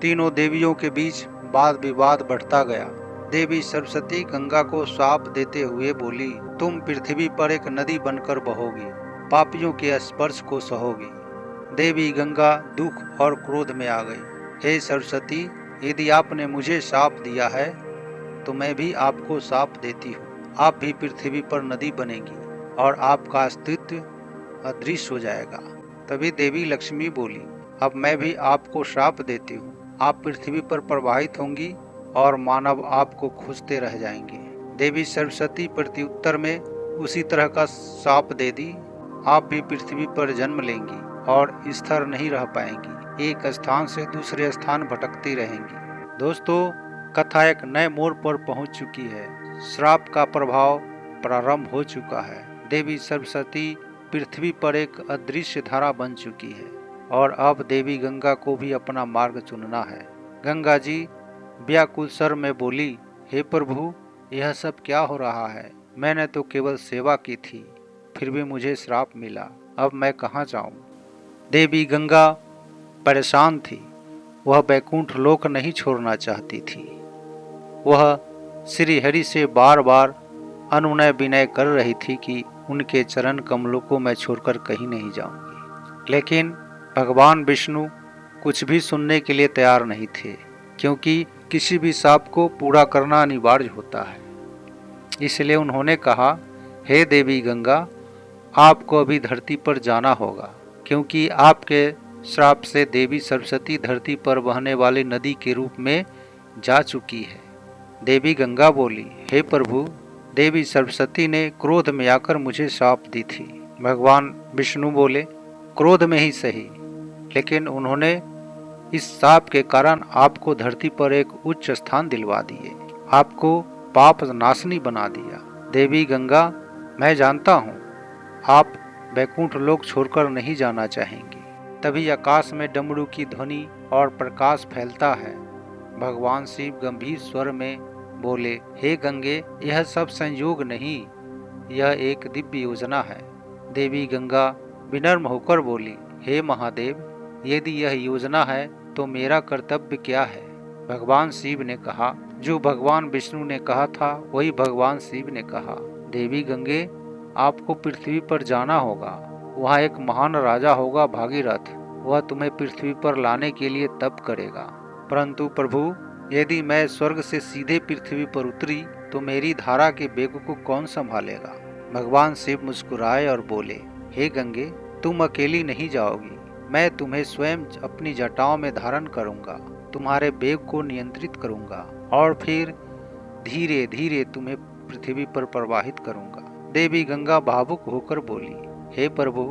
तीनों देवियों के बीच वाद विवाद बढ़ता गया। देवी सरस्वती गंगा को श्राप देते हुए बोली, तुम पृथ्वी पर एक नदी बनकर बहोगी, पापियों के स्पर्श को सहोगी। देवी गंगा दुख और क्रोध में आ गई। हे सरस्वती, यदि आपने मुझे श्राप दिया है तो मैं भी आपको श्राप देती हूँ। आप भी पृथ्वी पर नदी बनेगी और आपका अस्तित्व अदृश्य हो जाएगा। तभी देवी लक्ष्मी बोली, अब मैं भी आपको श्राप देती हूँ। आप पृथ्वी पर प्रवाहित होंगी और मानव आपको खोजते रह जाएंगे। देवी सरस्वती प्रत्युत्तर में उसी तरह का श्राप दे दी। आप भी पृथ्वी पर जन्म लेंगी और स्थिर नहीं रह पाएंगी, एक स्थान से दूसरे स्थान भटकती रहेंगी। दोस्तों, कथा एक नए मोड़ पर पहुंच चुकी है। श्राप का प्रभाव प्रारंभ हो चुका है। देवी सरस्वती पृथ्वी पर एक अदृश्य धारा बन चुकी है और अब देवी गंगा को भी अपना मार्ग चुनना है। गंगा जी व्याकुल स्वर में बोली, हे प्रभु, यह सब क्या हो रहा है? मैंने तो केवल सेवा की थी, फिर भी मुझे श्राप मिला। अब मैं कहाँ जाऊं? देवी गंगा परेशान थी। वह बैकुंठ लोक नहीं छोड़ना चाहती थी। वह श्री हरि से बार बार अनुनय विनय कर रही थी कि उनके चरण कमलों को मैं छोड़कर कहीं नहीं जाऊंगी। लेकिन भगवान विष्णु कुछ भी सुनने के लिए तैयार नहीं थे, क्योंकि किसी भी श्राप को पूरा करना अनिवार्य होता है। इसलिए उन्होंने कहा, हे देवी गंगा, आपको अभी धरती पर जाना होगा, क्योंकि आपके श्राप से देवी सरस्वती धरती पर बहने वाली नदी के रूप में जा चुकी है। देवी गंगा बोली, हे प्रभु, देवी सरस्वती ने क्रोध में आकर मुझे श्राप दी थी। भगवान विष्णु बोले, क्रोध में ही सही, लेकिन उन्होंने इस श्राप के कारण आपको धरती पर एक उच्च स्थान दिलवा दिए, आपको पाप नाशनी बना दिया। देवी गंगा, मैं जानता हूँ आप बैकुंठ लोक छोड़कर नहीं जाना चाहेंगी। तभी आकाश में डमरू की ध्वनि और प्रकाश फैलता है। भगवान शिव गंभीर स्वर में बोले, हे गंगे, यह सब संयोग नहीं, यह एक दिव्य योजना है। देवी गंगा विनम्र होकर बोली, हे महादेव, यदि यह योजना है तो मेरा कर्तव्य क्या है? भगवान शिव ने कहा, जो भगवान विष्णु ने कहा था वही भगवान शिव ने कहा। देवी गंगे, आपको पृथ्वी पर जाना होगा। वहाँ एक महान राजा होगा भागीरथ, वह तुम्हें पृथ्वी पर लाने के लिए तप करेगा। परंतु प्रभु, यदि मैं स्वर्ग से सीधे पृथ्वी पर उतरी तो मेरी धारा के वेग को कौन संभालेगा? भगवान शिव मुस्कुराए और बोले, हे गंगे, तुम अकेली नहीं जाओगी, मैं तुम्हें स्वयं अपनी जटाओं में धारण करूंगा, तुम्हारे वेग को नियंत्रित करूंगा और फिर धीरे धीरे तुम्हें पृथ्वी पर प्रवाहित करूंगा। देवी गंगा भावुक होकर बोली, हे प्रभु,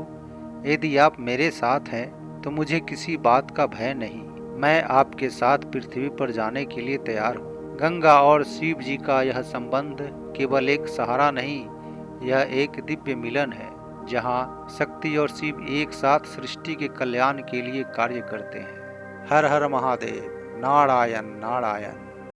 यदि आप मेरे साथ हैं तो मुझे किसी बात का भय नहीं, मैं आपके साथ पृथ्वी पर जाने के लिए तैयार हूँ। गंगा और शिव जी का यह संबंध केवल एक सहारा नहीं, यह एक दिव्य मिलन है, जहाँ शक्ति और शिव एक साथ सृष्टि के कल्याण के लिए कार्य करते हैं। हर हर महादेव, नारायण नारायण।